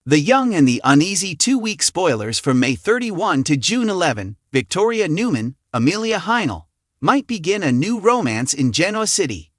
The Young and the Uneasy 2-week spoilers from May 31 to June 11, Victoria Newman, Amelia Heinel, might begin a new romance in Genoa City.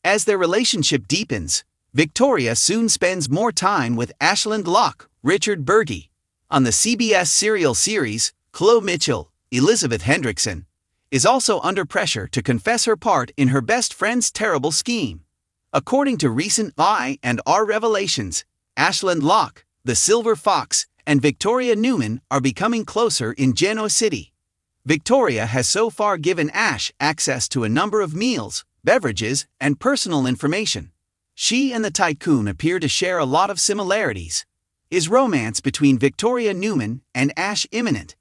As their relationship deepens, Victoria soon spends more time with Ashland Locke, Richard Berge. On the CBS serial series, Chloe Mitchell, Elizabeth Hendrickson, is also under pressure to confess her part in her best friend's terrible scheme. According to recent I&R revelations, Ashland Locke, the Silver Fox, and Victoria Newman are becoming closer in Genoa City. Victoria has so far given Ash access to a number of meals, beverages, and personal information. She and the tycoon appear to share a lot of similarities. Is romance between Victoria Newman and Ash imminent?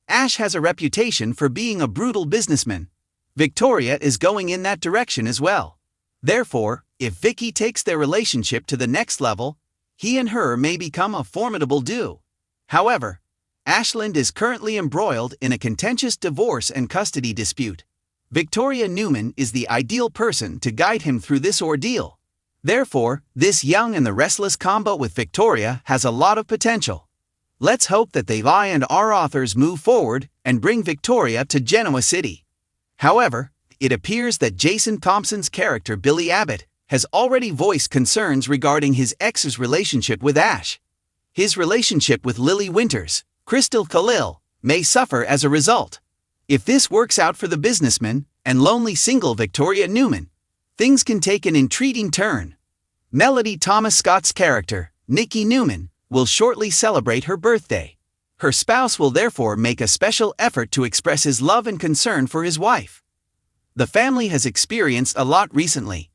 Ash has a reputation for being a brutal businessman. Victoria is going in that direction as well. Therefore, if Vicky takes their relationship to the next level, he and her may become a formidable duo. However, Ashland is currently embroiled in a contentious divorce and custody dispute. Victoria Newman is the ideal person to guide him through this ordeal. Therefore, this Young and the Restless combo with Victoria has a lot of potential. Let's hope that the I&R authors move forward and bring Victoria to Genoa City. However, it appears that Jason Thompson's character Billy Abbott has already voiced concerns regarding his ex's relationship with Ash. His relationship with Lily Winters, Crystal Khalil, may suffer as a result. If this works out for the businessman and lonely single Victoria Newman, things can take an intriguing turn. Melody Thomas Scott's character, Nikki Newman, will shortly celebrate her birthday. Her spouse will therefore make a special effort to express his love and concern for his wife. The family has experienced a lot recently.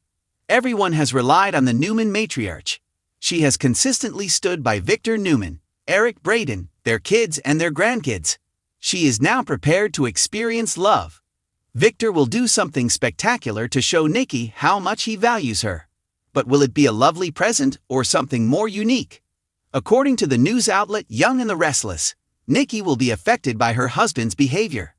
Everyone has relied on the Newman matriarch. She has consistently stood by Victor Newman, Eric Braden, their kids and their grandkids. She is now prepared to experience love. Victor will do something spectacular to show Nikki how much he values her. But will it be a lovely present or something more unique? According to the news outlet Young and the Restless, Nikki will be affected by her husband's behavior.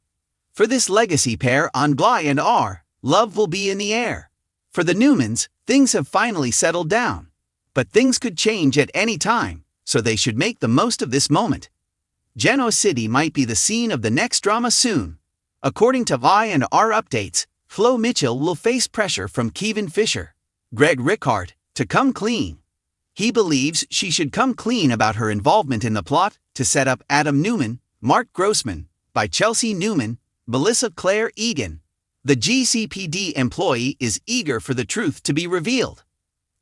For this legacy pair on I&R, love will be in the air. For the Newmans, things have finally settled down. But things could change at any time, so they should make the most of this moment. Genoa City might be the scene of the next drama soon. According to I&R updates, Chloe Mitchell will face pressure from Kevin Fisher, Greg Rickhart, to come clean. He believes she should come clean about her involvement in the plot to set up Adam Newman, Mark Grossman, by Chelsea Newman, Melissa Claire Egan. The GCPD employee is eager for the truth to be revealed.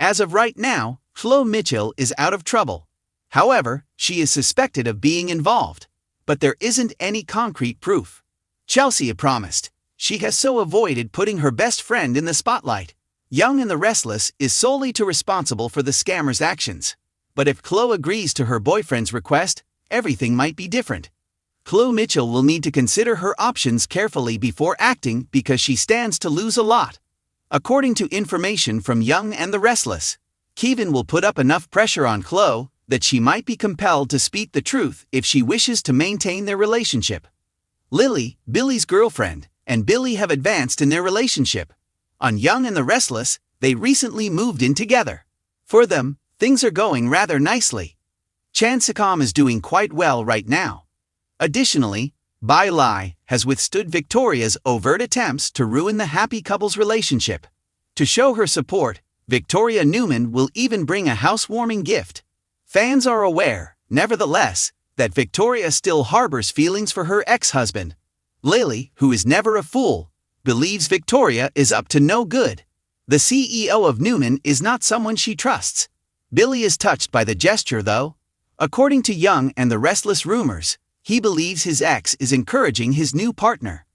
As of right now, Chloe Mitchell is out of trouble. However, she is suspected of being involved. But there isn't any concrete proof. Chelsea promised. She has so avoided putting her best friend in the spotlight. Young and the Restless is solely responsible for the scammer's actions. But if Chloe agrees to her boyfriend's request, everything might be different. Chloe Mitchell will need to consider her options carefully before acting because she stands to lose a lot. According to information from Young and the Restless, Kevin will put up enough pressure on Chloe that she might be compelled to speak the truth if she wishes to maintain their relationship. Lily, Billy's girlfriend, and Billy have advanced in their relationship. On Young and the Restless, they recently moved in together. For them, things are going rather nicely. Chansacom is doing quite well right now. Additionally, Bai Lai has withstood Victoria's overt attempts to ruin the happy couple's relationship. To show her support, Victoria Newman will even bring a housewarming gift. Fans are aware, nevertheless, that Victoria still harbors feelings for her ex-husband. Lily, who is never a fool, believes Victoria is up to no good. The CEO of Newman is not someone she trusts. Billy is touched by the gesture though. According to Young and the Restless rumors, he believes his ex is encouraging his new partner.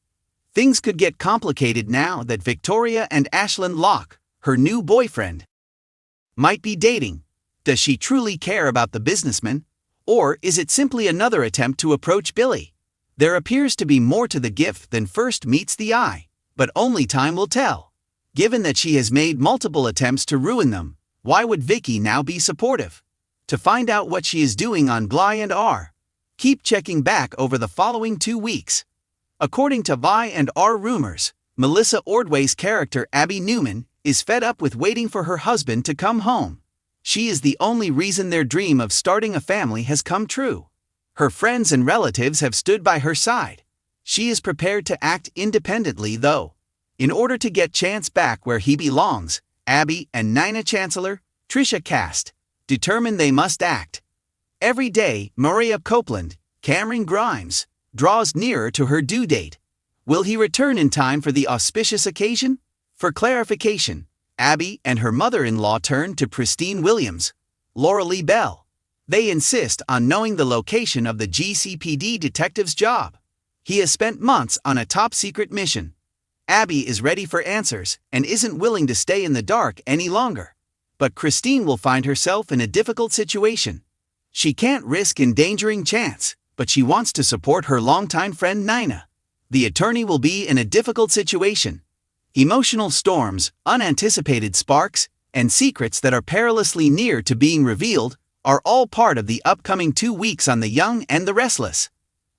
Things could get complicated now that Victoria and Ashland Locke, her new boyfriend, might be dating. Does she truly care about the businessman? Or is it simply another attempt to approach Billy? There appears to be more to the gift than first meets the eye, but only time will tell. Given that she has made multiple attempts to ruin them, why would Vicky now be supportive? To find out what she is doing on I&R, keep checking back over the following 2 weeks. According to I&R rumors, Melissa Ordway's character Abby Newman is fed up with waiting for her husband to come home. She is the only reason their dream of starting a family has come true. Her friends and relatives have stood by her side. She is prepared to act independently though. In order to get Chance back where he belongs, Abby and Nina Chancellor, Trisha Cast, determine they must act. Every day, Maria Copeland, Cameron Grimes, draws nearer to her due date. Will he return in time for the auspicious occasion? For clarification, Abby and her mother-in-law turn to Pristine Williams, Laura Lee Bell. They insist on knowing the location of the GCPD detective's job. He has spent months on a top-secret mission. Abby is ready for answers and isn't willing to stay in the dark any longer. But Christine will find herself in a difficult situation. She can't risk endangering Chance, but she wants to support her longtime friend Nina. The attorney will be in a difficult situation. Emotional storms, unanticipated sparks, and secrets that are perilously near to being revealed are all part of the upcoming 2 weeks on The Young and the Restless.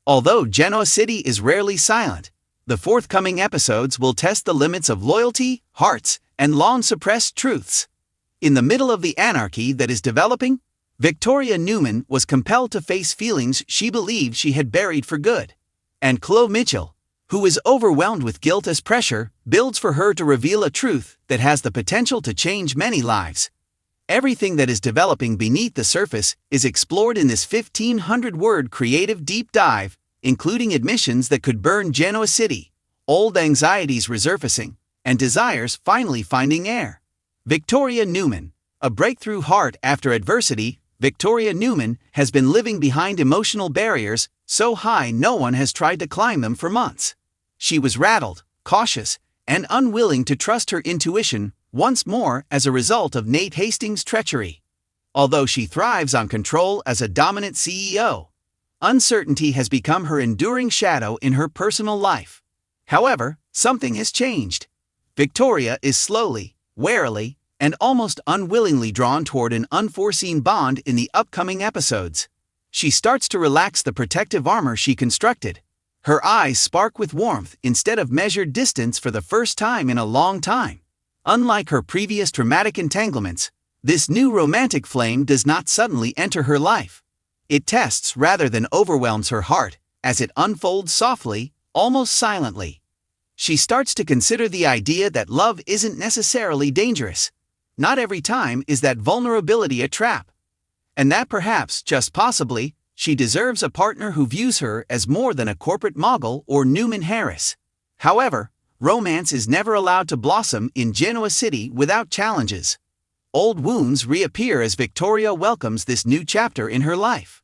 Although Genoa City is rarely silent, the forthcoming episodes will test the limits of loyalty, hearts, and long-suppressed truths. In the middle of the anarchy that is developing, Victoria Newman was compelled to face feelings she believed she had buried for good. And Chloe Mitchell, who is overwhelmed with guilt as pressure builds for her to reveal a truth that has the potential to change many lives. Everything that is developing beneath the surface is explored in this 1,500-word creative deep dive, including admissions that could burn Genoa City, old anxieties resurfacing, and desires finally finding air. Victoria Newman, a breakthrough heart after adversity. Victoria Newman has been living behind emotional barriers so high no one has tried to climb them for months. She was rattled, cautious, and unwilling to trust her intuition once more as a result of Nate Hastings' treachery. Although she thrives on control as a dominant CEO, uncertainty has become her enduring shadow in her personal life. However, something has changed. Victoria is slowly, warily, and almost unwillingly drawn toward an unforeseen bond in the upcoming episodes. She starts to relax the protective armor she constructed. Her eyes spark with warmth instead of measured distance for the first time in a long time. Unlike her previous traumatic entanglements, this new romantic flame does not suddenly enter her life. It tests rather than overwhelms her heart, as it unfolds softly, almost silently. She starts to consider the idea that love isn't necessarily dangerous. Not every time is that vulnerability a trap. And that perhaps, just possibly, she deserves a partner who views her as more than a corporate mogul or Newman Harris. However, romance is never allowed to blossom in Genoa City without challenges. Old wounds reappear as Victoria welcomes this new chapter in her life.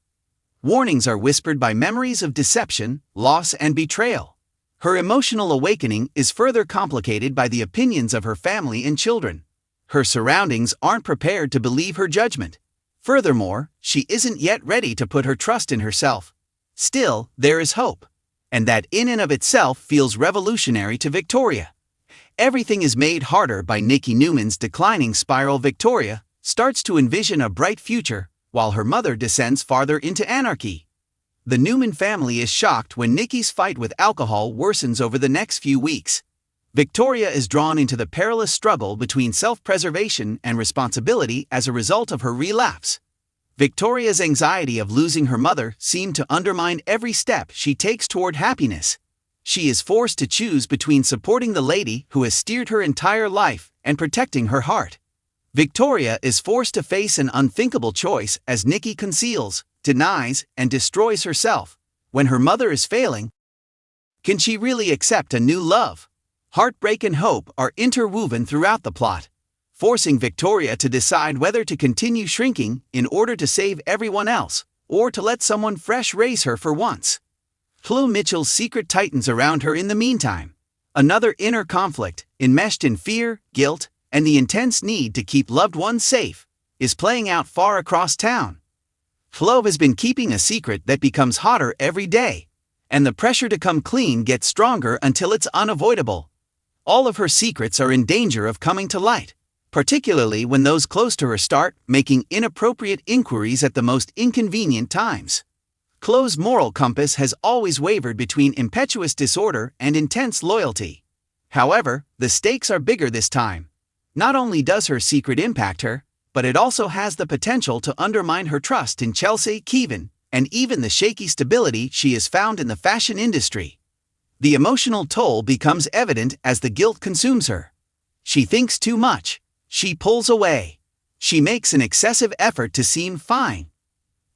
Warnings are whispered by memories of deception, loss, and betrayal. Her emotional awakening is further complicated by the opinions of her family and children. Her surroundings aren't prepared to believe her judgment. Furthermore, she isn't yet ready to put her trust in herself. Still, there is hope. And that in and of itself feels revolutionary to Victoria. Everything is made harder by Nikki Newman's declining spiral. Victoria starts to envision a bright future, while her mother descends farther into anarchy. The Newman family is shocked when Nikki's fight with alcohol worsens over the next few weeks. Victoria is drawn into the perilous struggle between self-preservation and responsibility as a result of her relapse. Victoria's anxiety of losing her mother seemed to undermine every step she takes toward happiness. She is forced to choose between supporting the lady who has steered her entire life and protecting her heart. Victoria is forced to face an unthinkable choice as Nikki conceals, denies, and destroys herself. When her mother is failing, can she really accept a new love? Heartbreak and hope are interwoven throughout the plot, forcing Victoria to decide whether to continue shrinking in order to save everyone else, or to let someone fresh raise her for once. Chloe Mitchell's secret tightens around her in the meantime. Another inner conflict, enmeshed in fear, guilt, and the intense need to keep loved ones safe, is playing out far across town. Chloe has been keeping a secret that becomes hotter every day, and the pressure to come clean gets stronger until it's unavoidable. All of her secrets are in danger of coming to light, particularly when those close to her start making inappropriate inquiries at the most inconvenient times. Chloe's moral compass has always wavered between impetuous disorder and intense loyalty. However, the stakes are bigger this time. Not only does her secret impact her, but it also has the potential to undermine her trust in Chelsea, Kevin, and even the shaky stability she has found in the fashion industry. The emotional toll becomes evident as the guilt consumes her. She thinks too much. She pulls away. She makes an excessive effort to seem fine.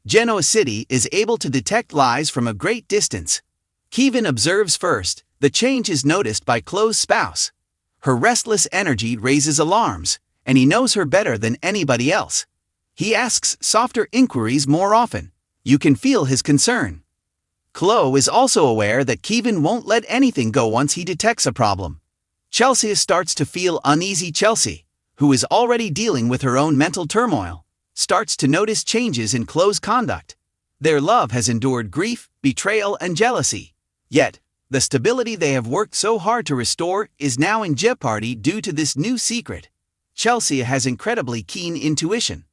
Genoa City is able to detect lies from a great distance. Kevin observes first. The change is noticed by Chloe's spouse. Her restless energy raises alarms, and he knows her better than anybody else. He asks softer inquiries more often. You can feel his concern. Chloe is also aware that Kevin won't let anything go once he detects a problem. Chelsea starts to feel uneasy. Chelsea, who is already dealing with her own mental turmoil, starts to notice changes in Chloe's conduct. Their love has endured grief, betrayal, and jealousy. Yet, the stability they have worked so hard to restore is now in jeopardy due to this new secret. Chelsea has incredibly keen intuition.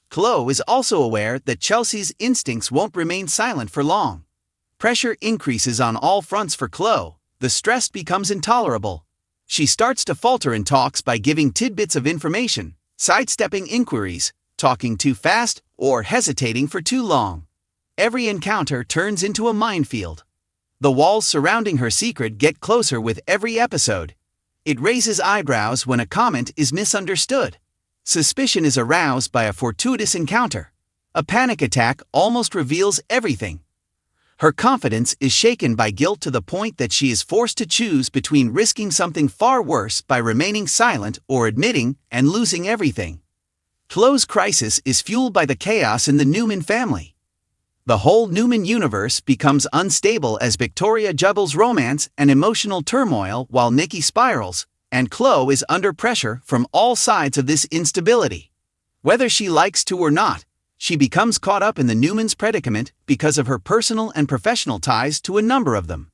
Chloe is also aware that Chelsea's instincts won't remain silent for long. Pressure increases on all fronts for Chloe. The stress becomes intolerable. She starts to falter in talks by giving tidbits of information, sidestepping inquiries, talking too fast, or hesitating for too long. Every encounter turns into a minefield. The walls surrounding her secret get closer with every episode. It raises eyebrows when a comment is misunderstood. Suspicion is aroused by a fortuitous encounter. A panic attack almost reveals everything. Her confidence is shaken by guilt to the point that she is forced to choose between risking something far worse by remaining silent or admitting and losing everything. Chloe's crisis is fueled by the chaos in the Newman family. The whole Newman universe becomes unstable as Victoria juggles romance and emotional turmoil while Nikki spirals, and Chloe is under pressure from all sides of this instability. Whether she likes to or not, she becomes caught up in the Newman's predicament because of her personal and professional ties to a number of them.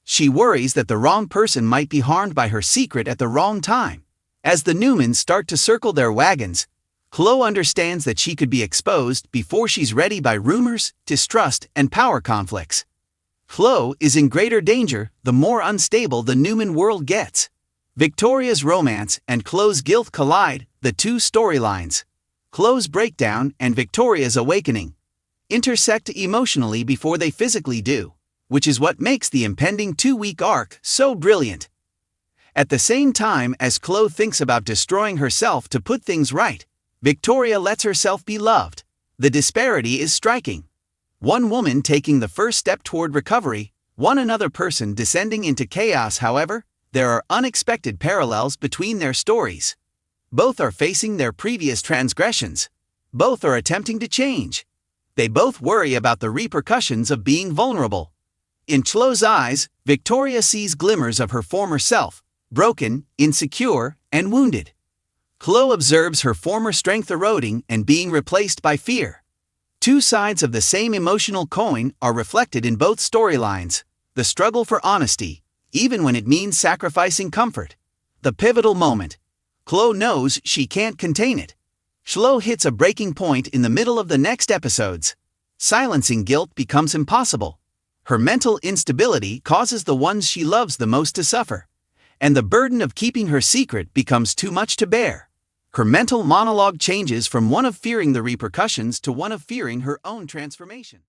She worries that the wrong person might be harmed by her secret at the wrong time. As the Newmans start to circle their wagons, Chloe understands that she could be exposed before she's ready by rumors, distrust, and power conflicts. Chloe is in greater danger the more unstable the Newman world gets. Victoria's romance and Chloe's guilt collide, the two storylines, Chloe's breakdown and Victoria's awakening, intersect emotionally before they physically do, which is what makes the impending 2-week arc so brilliant. At the same time as Chloe thinks about destroying herself to put things right, Victoria lets herself be loved. The disparity is striking. One woman taking the first step toward recovery, another person descending into chaos. However, there are unexpected parallels between their stories. Both are facing their previous transgressions. Both are attempting to change. They both worry about the repercussions of being vulnerable. In Chloe's eyes, Victoria sees glimmers of her former self, broken, insecure, and wounded. Chloe observes her former strength eroding and being replaced by fear. Two sides of the same emotional coin are reflected in both storylines. The struggle for honesty, even when it means sacrificing comfort. The pivotal moment. Chloe knows she can't contain it. Chloe hits a breaking point in the middle of the next episodes. Silencing guilt becomes impossible. Her mental instability causes the ones she loves the most to suffer. And the burden of keeping her secret becomes too much to bear. Her mental monologue changes from one of fearing the repercussions to one of fearing her own transformation.